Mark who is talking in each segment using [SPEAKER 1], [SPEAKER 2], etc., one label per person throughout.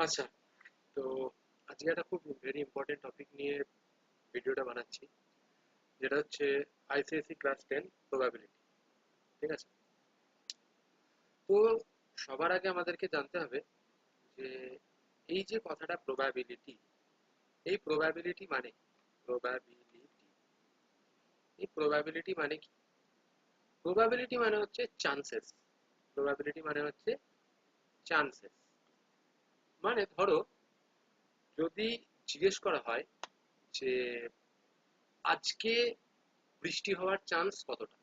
[SPEAKER 1] আচ্ছা, তো আজকে একটা খুব ভেরি ইম্পর্টেন্ট টপিক নিয়ে ভিডিওটা বানাচ্ছি, যেটা হচ্ছে আইসিএসসি ক্লাস 10 প্রবাবিলিটি। ঠিক আছে? তো সবার আগে আমাদেরকে জানতে হবে যে এই যে কথাটা প্রবাবিলিটি, এই প্রবাবিলিটি মানে কি? প্রবাবিলিটি, এই প্রবাবিলিটি মানে কি? প্রবাবিলিটি মানে হচ্ছে চান্সেস। প্রবাবিলিটি মানে হচ্ছে চান্সেস। মানে ধরো, যদি জিজ্ঞেস করা হয় যে আজকে বৃষ্টি হওয়ার চান্স কতটা,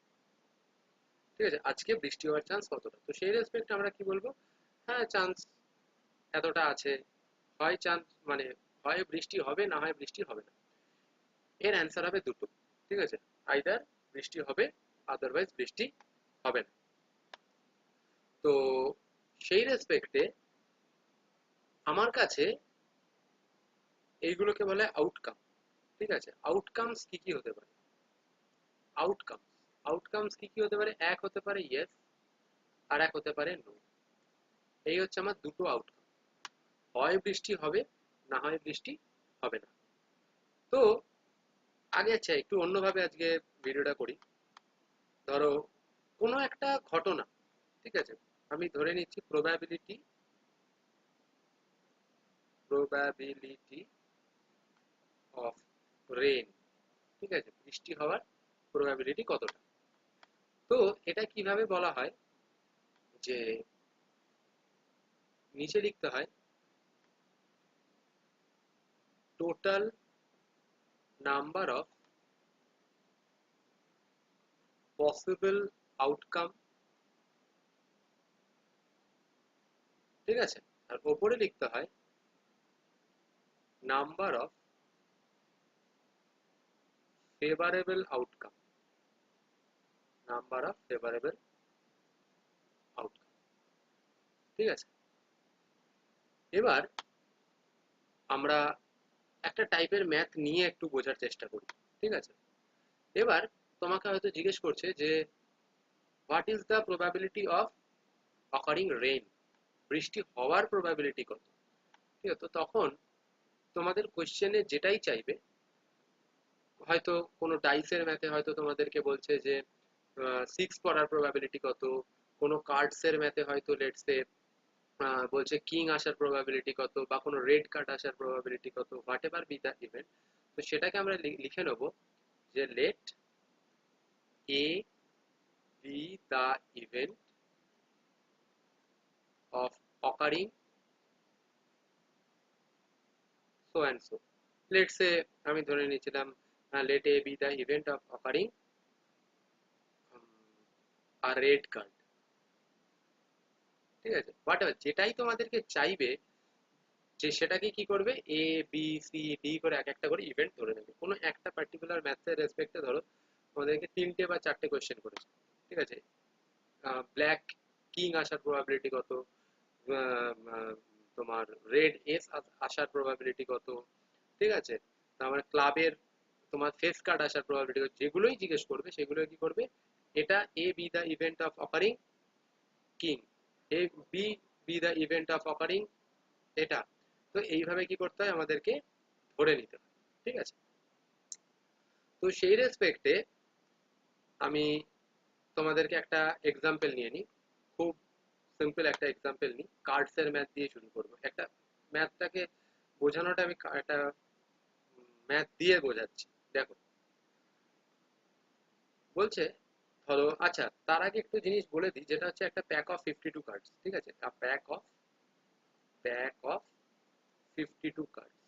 [SPEAKER 1] ঠিক আছে, আজকে বৃষ্টি হওয়ার চান্স কতটা, তো সেই রেসপেক্টে আমরা কি বলবো? হ্যাঁ, চান্স এতটা আছে। হয় চান্স মানে হয় বৃষ্টি হবে, না হয় বৃষ্টি হবে না। এর অ্যান্সার হবে দুটো। ঠিক আছে? আইদার বৃষ্টি হবে, আদারওয়াইজ বৃষ্টি হবে না। তো সেই রেসপেক্টে আমার কাছে এইগুলোকে বলে আউটকাম। ঠিক আছে? আউটকামস কি কি হতে পারে? আউটকামস আউটকামস কি কি হতে পারে? এক হতে পারে ইয়েস, আর এক হতে পারে নো। এই হচ্ছে আমার দুটো আউটকাম। হয় বৃষ্টি হবে, না হয় বৃষ্টি হবে না। তো আগে আচ্ছা, একটু অন্যভাবে আজকে ভিডিওটা করি। ধরো, কোনো একটা ঘটনা, ঠিক আছে, আমি ধরে নিচ্ছি প্রবাবিলিটি অফ রেন। ঠিক আছে, বৃষ্টি হওয়ার প্রবাবিলিটি কতটা? তো এটা কিভাবে বলা হয় যে নিচে লিখতে হয় total number of possible outcome. ঠিক আছে? আর ওপরে লিখতে হয় number of favourable outcome. Number of favourable outcome. ঠিক আছে? এবার আমরা একটা টাইপের ম্যাথ নিয়ে একটু বোঝার চেষ্টা করি। ঠিক আছে? এবার তোমাকে হয়তো জিজ্ঞেস করছে যে what is the probability of occurring rain? বৃষ্টি হওয়ার প্রবাবিলিটি কত? ঠিক আছে? তো তখন তোমাদের কোশ্চেনে যেটাই চাইবে, হয়তো কোনো ডাইসের ম্যাথে হয়তো তোমাদেরকে বলছে যে 6 পড়ার প্রবাবিলিটি কত, কোনো কার্ডসের ম্যাথে হয়তো লেটস সে বলছে কিং আসার প্রবাবিলিটি কত, বা কোনো রেড কার্ড আসার প্রবাবিলিটি কত, whatever be the event. তো সেটাকে আমরা লিখে নেবো যে let A B the event of occurring so and so. Let's say আমি ধরে নিয়েছিলাম let A B the event of occurring a red card. ঠিক আছে? হোয়াট এভার যেটাই তোমাদেরকে চাইবে, যে সেটাকে কি করবে, এ বি সি ডি করে এক একটা করে ইভেন্ট ধরে নেবে। কোনো একটা পার্টিকুলার ম্যাথের রেসপেক্টে ধরো তোমাদেরকে 3টে বা 4টে কোয়েশ্চেন করেছে। ঠিক আছে? ব্ল্যাক কিং আসার প্রবাবিলিটি কত, আহ, আহ, তোমার রেড এস আসার প্রবাবিলিটি কত, ঠিক আছে, তারপরে ক্লাবের তোমার ফেস কার্ড আসার প্রবাবিলিটি কত, যেগুলোই জিজ্ঞেস করবে সেগুলো কি করবে, এটা A B the event of occurring king, A B B the event of occurring এটা। তো এইভাবে কি করতে হয়, আমাদেরকে ধরে নিতে হয়। ঠিক আছে? তো সেই রেসপেক্টে আমি তোমাদেরকে একটা এক্সাম্পল নিয়ে নিই। খুব সিম্পল একটা এক্সাম্পল নিই, কার্ডসের ম্যাথ দিয়ে শুরু করবো। একটা ম্যাথটাকে বোঝানোটা আমি একটা ম্যাথ দিয়ে বোঝাচ্ছি। দেখো, বলছে, ধরো, আচ্ছা তার আগে একটু জিনিস বলে দিই, যেটা হচ্ছে একটা প্যাক অফ 52 কার্ডস। ঠিক আছে? Pack of 52 cards.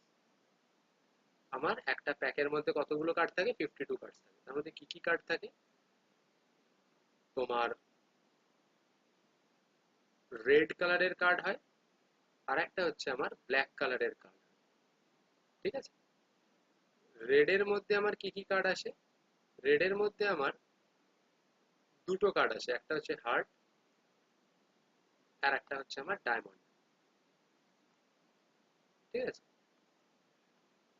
[SPEAKER 1] আমার একটা প্যাকের মধ্যে কতগুলো কার্ড থাকে? 52 কার্ডস থাকে। তার মধ্যে কি কি কার্ড থাকে? তোমার রেড কালারের কার্ড হয়, আর একটা হচ্ছে আমার ব্ল্যাক কালারের কার্ড। ঠিক আছে? রেডের মধ্যে আমার কি কি কার্ড আসে? রেডের মধ্যে আমার দুটো কার্ড আসে, একটা হচ্ছে হার্ট, আর একটা হচ্ছে আমার ডায়মন্ড। ঠিক আছে?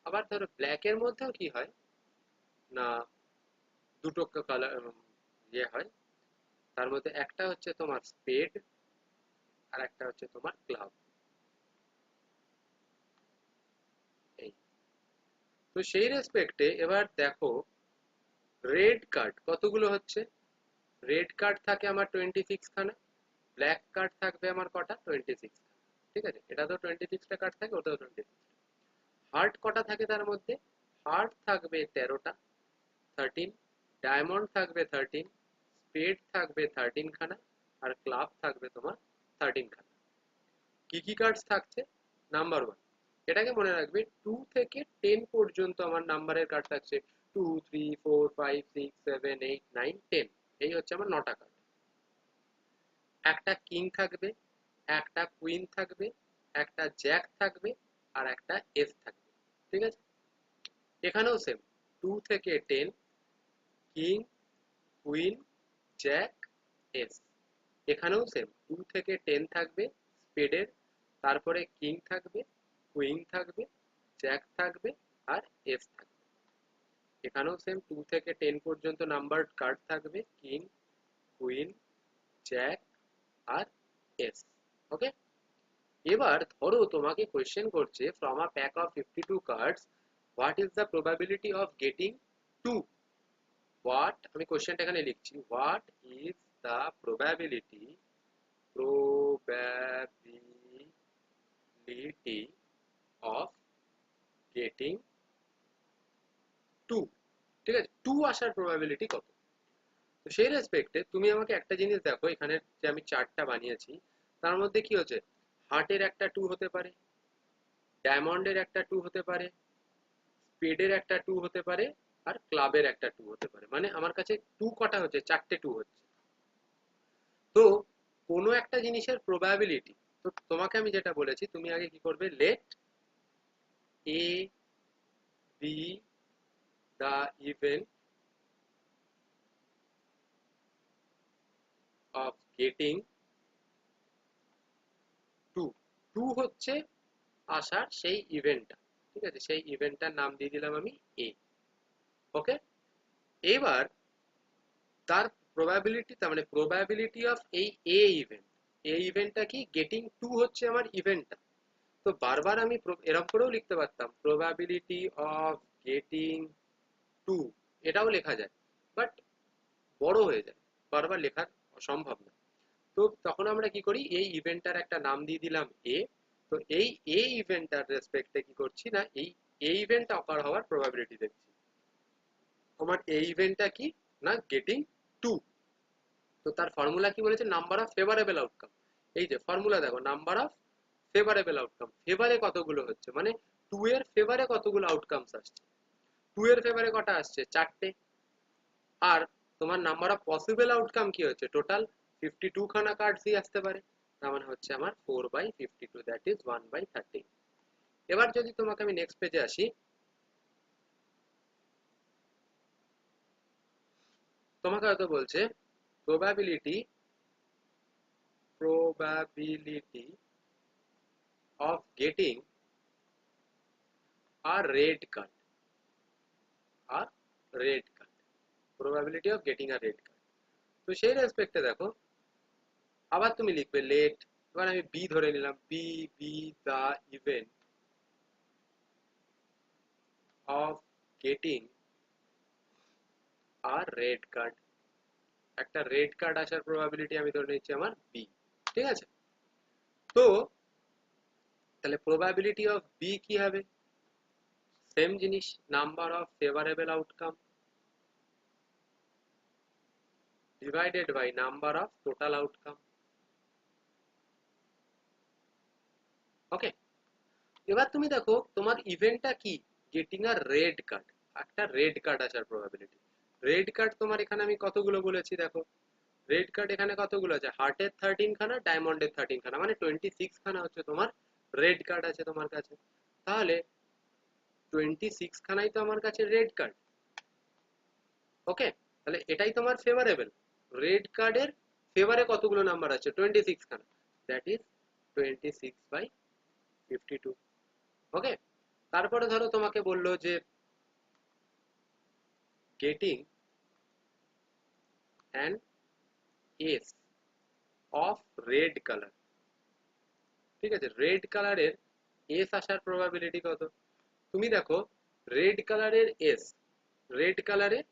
[SPEAKER 1] আবার ধরো ব্ল্যাকের মধ্যেও কি হয় না, দুটো কালার ইয়ে হয়। তার মধ্যে একটা হচ্ছে তোমার স্পেড, আর একটা হচ্ছে তোমার ক্লাব। সেই রেসপেক্টে এবার দেখো রেড কার্ড কতগুলো হচ্ছে। রেড কার্ড থাকে আমার 26 খানা, ব্ল্যাক কার্ড থাকবে আমার কটা 26 খানা। ঠিক আছে, এটা তো 26টা কার্ড থাকে, ওটাও 26। হার্ট কটা থাকে তার মধ্যে? হার্ট থাকবে 13টা, 13। ডায়মন্ড থাকবে 13, স্পেড থাকবে 13 খানা, আর ক্লাব থাকবে তোমার 13 খানা। কি কি কার্ডস থাকছে? নাম্বার ওয়ান, এটাকে মনে রাখবে 2 থেকে 10 পর্যন্ত আমার নাম্বারের কার্ড থাকছে। 2, 3, 4, 5, 6, 7, 8, 9, 10, এই হচ্ছে আমার 9টা কার্ড। একটা কিং থাকবে, একটা কুইন থাকবে, একটা জ্যাক থাকবে, আর একটা এস থাকবে। ঠিক আছে, এখানেও সেম, 2 থেকে 10, কিং, কুইন, জ্যাক, এস। এখানেও সেম, 2 থেকে 10 থাকবে স্পেডের, তারপরে কিং থাকবে, কুইন থাকবে, জ্যাক থাকবে, আর এস থাকবে। এখানেও সেম, 2 থেকে 10 পর্যন্ত নাম্বার কার্ড থাকবে, কিং, কুইন, জ্যাক, আর এস। ওকে, এবার ধরো তোমাকে কোয়েশ্চেন করছে from a pack of 52 cards what is the probability of getting 2। What, আমি কোয়েশ্চেনটা এখানে লিখছি, what is the probability of getting 2। ঠিক আছে, 2 আসার প্রবাবিলিটি কত? তো সেই রেসপেক্টে তুমি আমাকে একটা জিনিস দেখো, এখানে যে আমি চার্টটা বানিয়েছি তার মধ্যে কি হচ্ছে, হার্টের একটা 2 হতে পারে, ডায়মন্ডের একটা 2 হতে পারে, স্পেডের একটা 2 হতে পারে, আর ক্লাবের একটা 2 হতে পারে। মানে আমার কাছে 2 কটা হচ্ছে, 4টে 2 হচ্ছে। তো কোনো একটা জিনিসের প্রবাবিলিটি, তো তোমাকে আমি যেটা বলেছি তুমি আগে কি করবে, let A B the event of getting 2। 2 হচ্ছে আসার সেই ইভেন্টটা। ঠিক আছে, সেই ইভেন্টটার নাম দিয়ে দিলাম আমি এ। ওকে, এবার তার প্রবাবিলিটি, তার মানে প্রবাবিলিটি অফ এই এ ইভেন্ট, এই ইভেন্টটা কি, গেটিং 2 হচ্ছে আমার ইভেন্টটা। তো বারবার আমি এরকম করেও লিখতে পারতাম, প্রবাবিলিটি অফ গেটিং 2, এটাও লেখা যায়, বাট বড় হয়ে যায়, বারবার লেখা অসম্ভব না। তো তখন আমরা কি করি, এই ইভেন্টটার একটা নাম দিয়ে দিলাম এ। তো এই এ ইভেন্টটার রেসপেক্টে কি করছি না, এই ইভেন্টটা অকার হওয়ার প্রবাবিলিটি দেখছি। আমার এই ইভেন্টটা কি না, গেটিং 2। তো তার ফর্মুলা কি বলেছে, নাম্বার অফ ফেভারেবল আউটকাম। এই যে ফর্মুলা দেখো, নাম্বার অফ ফেভারেবল আউটকাম, ফেভারে কতগুলো হচ্ছে, মানে 2 এর ফেভারে কতগুলো আউটকামস আসছে। 2 এর ফেভারে কটা আসছে, 4টে। আর তোমার নাম্বার অফ পসিবল আউটকাম কি হচ্ছে, টোটাল 52 খানা কার্ডসই আসতে পারে। তার মানে হচ্ছে আমার 4/52, দ্যাট ইজ 1/13। এবার যদি তোমাকে আমি নেক্সট পেজে আসি, তোমাকে হয়তো বলছে probability probability of getting a red card, আর red card, probability of getting a red card. তো সেই রেসপেক্টে দেখো, আবার তুমি লিখবে লেট, এবার আমি বি ধরে নিলাম, B be the event of getting a red card, একটা রেড কার্ড আসার প্রবাবিলিটি আমি ধরে নিচ্ছি আমার বি। ঠিক আছে, তো তাহলে প্রবাবিলিটি অফ বি কি হবে, সেম জিনিস, number of favourable outcome divided by number of total outcome. Okay, এবার তুমি দেখো তোমার ইভেন্টটা কি, গেটিং আ রেড কার্ড, একটা রেড কার্ড আসার প্রবাবিলিটি। রেড কার্ড তোমার এখানে আমি কতগুলো বলেছি দেখো, রেড কার্ড এখানে কতগুলো আছে, হার্টের 13 খানা, ডায়মন্ডের 13 খানা, মানে 26 খানা হচ্ছে তোমার রেড কার্ড আছে তোমার কাছে। তাহলে 26 খানাই তো আমার কাছে রেড কার্ড। ওকে, তাহলে এটাই তোমার ফেভারেবল। রেড কার্ডের ফেভারে কতগুলো নাম্বার আছে, 26 খানা, দ্যাট ইজ 26/52। ওকে, তারপরে ধরো তোমাকে বললো যে getting an S of red colour. ঠিক আছে, রেড কালারের এস আসার প্রবাবিলিটি কত? তুমি দেখো রেড কালারের এস, রেড কালারের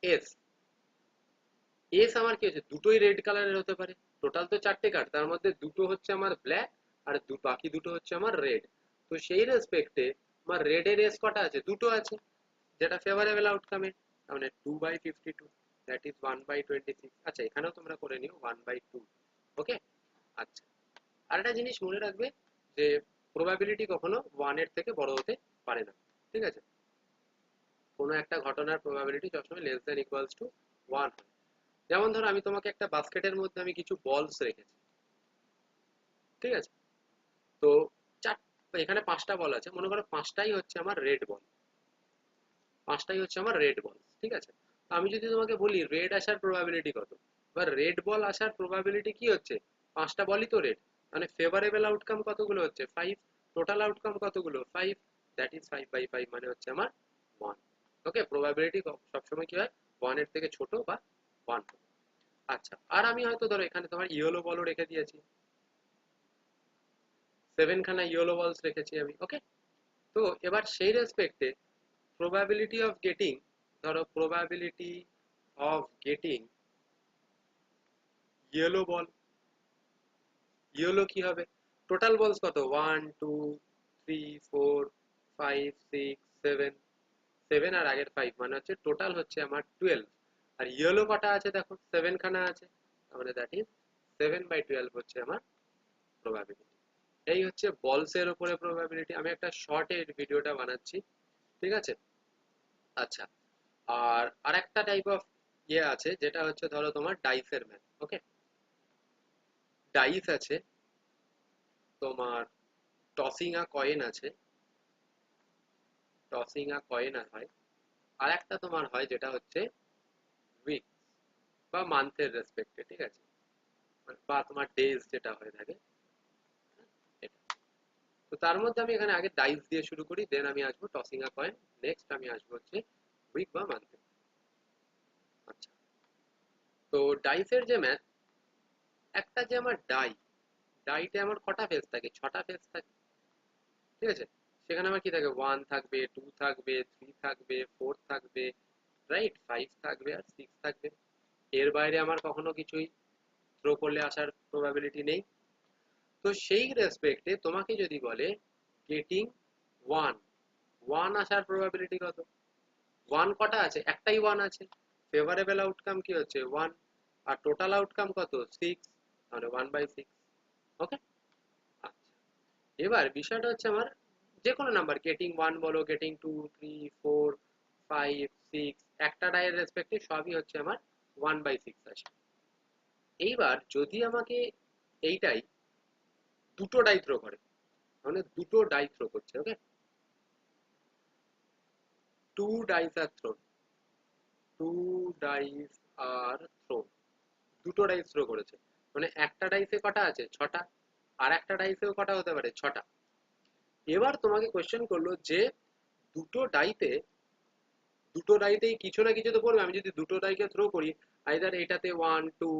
[SPEAKER 1] এস, এস আমার কি হচ্ছে, দুটোই রেড কালারের হতে পারে। টোটাল তো 4টে কার্ড, তার মধ্যে দুটো হচ্ছে আমার ব্ল্যাক আর বাকি দুটো হচ্ছে আমার রেড। তো সেই রেসপেক্টে আমার রেডের এস কটা আছে, দুটো আছে, যেটা ফেভারেবল আউটকামে, তার মানে 2/52, দ্যাট ইজ 1/26। আচ্ছা এখানেও তোমরা করে নিও 1/2। ওকে। আচ্ছা, আর একটা জিনিস মনে রাখবে যে প্রবাবিলিটি কখনো 1 এর থেকে বড় হতে পারে না, ঠিক আছে? কোনো একটা ঘটনার প্রবাবিলিটি সবসময় লেস দ্যান ইকুয়ালস টু 1 হয়। যেমন ধরো আমি তোমাকে একটা বাস্কেটের মধ্যে আমি কিছু বলস রেখেছি, ঠিক আছে? তো চার, এখানে 5টা বল আছে, মনে করো 5টাই হচ্ছে আমার রেড বল, 5টাই হচ্ছে আমার রেড বল, ঠিক আছে? তো আমি যদি তোমাকে বলি রেড আসার প্রবাবিলিটি কত, এবার রেড বল আসার প্রবাবিলিটি কি হচ্ছে, 5টা বলই তো রেড, মানে ফেভারেবল আউটকাম কতগুলো হচ্ছে 5, টোটাল আউটকাম কতগুলো 5, দ্যাট ইজ 5/5, মানে হচ্ছে আমার 1। ওকে, প্রবাবিলিটি সবসময় কি হয়, 1 এর থেকে ছোট বা 1 হয়। আচ্ছা, আর আমি হয়তো ধরো এখানে তোমার ইয়েলো বলও রেখে দিয়েছি, 7খানা ইয়েলো বলস রেখেছি আমি। ওকে, তো এবার সেই রেসপেক্টে probability of getting, ধরো probability of getting yellow ball, yellow কি হবে, টোটাল বলস কত 1 2 3 4 5 6 7, 7 আর আগের 5 মানে হচ্ছে টোটাল হচ্ছে আমার 12। আর ইয়েলো কটা আছে দেখো, 7খানা আছে, তার মানে দ্যাট ইজ 7/12 হচ্ছে আমার প্রবাবিলিটি। এই হচ্ছে বলসের উপরে প্রবাবিলিটি। আমি একটা শর্টের ভিডিওটা বানাচ্ছি, ঠিক আছে? আচ্ছা, আর আরেকটা টাইপ অফ ইয়ে আছে যেটা হচ্ছে ধরো তোমার ডাইসের ম্যাথ। ওকে, ডাইস আছে তোমার, টসিং আ কয়েন আছে, টসিং আ কয়েন হয়। আর একটা তোমার হয় যেটা হচ্ছে উইক বা মান্থের রেসপেক্টে, ঠিক আছে? বা তোমার ডেজ যেটা হয়ে থাকে এটা। তো তার মধ্যে আমি এখানে আগে ডাইস দিয়ে শুরু করি, দেন আমি আসবো টসিং আ কয়েন, নেক্সট আমি আসবো হচ্ছে উইক বা মান্থে। আচ্ছা, তো ডাইসের যে ম্যাথ, একটা যে আমার ডাইতে আমার কটা ফেস থাকে, 6টা ফেস থাকে, ঠিক আছে? সেখানে আমার কি থাকে, 1 থাকবে, 2 থাকবে, 3 থাকবে, 4 থাকবে, রাইট, 5 থাকবে আর 6 থাকবে। এর বাইরে আমার কখনো কিছুই থ্রো করলে আসার প্রবাবিলিটি নেই। তো সেই রেসপেক্টে তোমাকে যদি বলে গেটিং ওয়ান, ওয়ান আসার প্রবাবিলিটি কত, ওয়ান কটা আছে, একটাই ওয়ান আছে, ফেভারেবল আউটকাম কি হচ্ছে 1, আর টোটাল আউটকাম কত 6, তাহলে 1/6। ওকে। আচ্ছা, এবার বিষয়টা হচ্ছে আমার যে কোনো নাম্বার, গেটিং 1 বলো, গেটিং 2 3 4 5 6, একটা ডায়ের রেসপেক্টে সবই হচ্ছে আমার 1/6 আসে। এইবার যদি আমাকে এইটাই দুটো ডাই থ্রো করে, মানে দুটো ডাই থ্রো করছে, ওকে, টু ডাইস আর থ্রোন, টু ডাইস আর থ্রোন, দুটো ডাইস থ্রো করেছে, মানে একটা ডাইসে কটা আছে 6টা, আর একটা ডাইসেও কটা হতে পারে 6টা। এবার তোমাকে কোয়েশ্চেন করলো যে দুটো ডাইতে, দুটো ডাইতেই কিছু না কিছু তো পড়বে, আমি যদি দুটো ডাইকে থ্রো করি, আইদার এটাতে 1 2,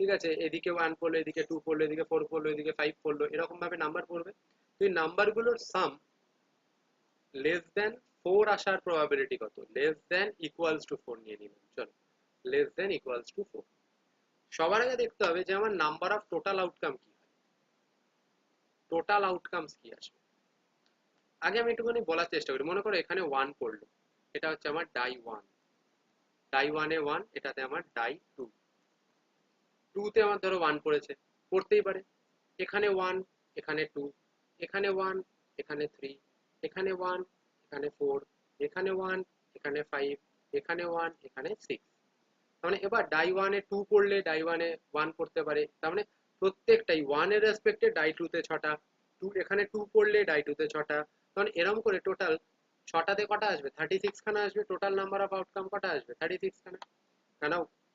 [SPEAKER 1] ঠিক আছে, এদিকে 1 পড়লো, এদিকে 2 পড়লো, এদিকে 4 পড়লো, এদিকে 5 পড়লো, এরকম ভাবে নাম্বার পড়বে। তো এই নাম্বারগুলোর সাম লেস দেন 4 আসার প্রবাবিলিটি কত, লেস দেন ইকুয়ালস টু 4 নিয়ে নিলাম, চলো লেস দেন ইকুয়ালস টু 4। সবার আগে দেখতে হবে যে আমার নাম্বার অফ টোটাল আউটকাম কি হয়, টোটাল আউটকামস কি আসবে। আগে আমি একটুখানি বলার চেষ্টা করি, মনে করো এখানে 1 পড়লো, এটা হচ্ছে আমার ডাই 1, ডাই 1 এ 1, এটাতে আমার ডাই 2, 2 তে আমার ধরো 1 পড়েছে, পড়তেই পারে, এখানে 1, এখানে 2, এখানে 1, এখানে 3, এখানে 1, এখানে 4, এখানে 1, এখানে 5, এখানে 1, এখানে 6। তার মানে এবার ডাই 1 এ 2 পড়লে ডাই 1 এ 1 পড়তে পারে, তার মানে প্রত্যেকটাই 1 এর রেসপেক্টে ডাই 2 তে 6টা, 2 এখানে 2 পড়লে ডাই 2 তে 6টা, তখন এরকম করে টোটাল 6টাতে কটা আসবে 36 খানা আসবে, টোটাল নাম্বার অফ আউটকাম কটা আসবে 36 খানা। কেন,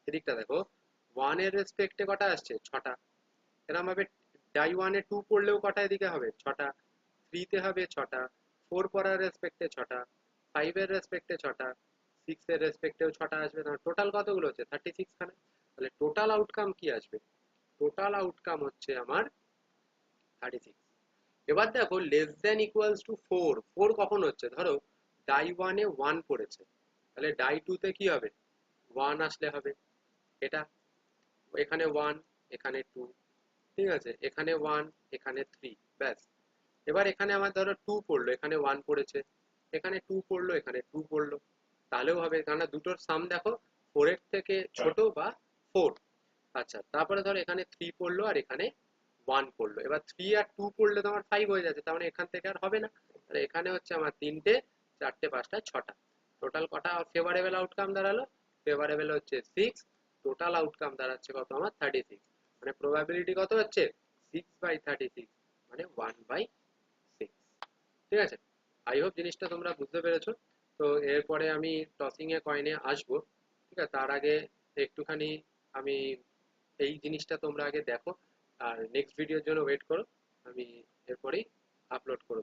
[SPEAKER 1] এদিকটা দেখো, 1 এর রেসপেক্টে কটা আসছে 6টা, এরকম ভাবে ডাই 1 এ 2 পড়লেও কটা এদিকে হবে 6টা, 3 তে হবে 6টা, 4 পড়ার রেসপেক্টে 6টা, 5 এর রেসপেক্টে 6টা, 6 এর রেসপেক্টেও 6টা আসবে, তাহলে টোটাল কতগুলো হচ্ছে 36 খানা। তাহলে টোটাল আউটকাম কি আসবে, টোটাল আউটকাম হচ্ছে আমার 36। এবার দেখো লেস দেন ইকুয়ালস টু 4, 4 কখন হচ্ছে, ধরো ডাই ওয়ানে ওয়ান পড়েছে, তাহলে ডাই টুতে কি হবে, ওয়ান আসলে হবে। এটা এখানে ওয়ান, এখানে টু, ঠিক আছে, এখানে ওয়ান, এখানে থ্রি, ব্যাস। এবার এখানে আমার ধরো টু পড়লো, এখানে ওয়ান পড়েছে, এখানে টু পড়লো, এখানে টু পড়লো, তাহলেও হবে, কারণ দুটোর সাম দেখো ফোর এর থেকে ছোট বা ফোর। আচ্ছা, তারপরে ধরো এখানে থ্রি পড়লো আর এখানে ওয়ান পড়লো, এবার থ্রি আর টু পড়লে তো আমার ফাইভ হয়ে যাচ্ছে, তার মানে এখান থেকে আর হবে না। তাহলে এখানে হচ্ছে আমার তিনটে, চারটে, পাঁচটা, ছটা, টোটাল কটা ফেভারেবল আউটকাম দাঁড়ালো, ফেভারেবল হচ্ছে সিক্স, টোটাল আউটকাম দাঁড়াচ্ছে কত আমার 36, মানে প্রবাবিলিটি কত হচ্ছে 6/36, মানে 1/6। ঠিক আছে, আই হোপ জিনিসটা তোমরা বুঝতে পেরেছো। তো এরপরে আমি টসিং এ কয়েনে আসবো, ঠিক আছে, তার আগে একটুখানি আমি এই জিনিসটা তোমরা আগে দেখো, আর নেক্সট ভিডিওর জন্য ওয়েট করো, আমি এরপরেই আপলোড করবো।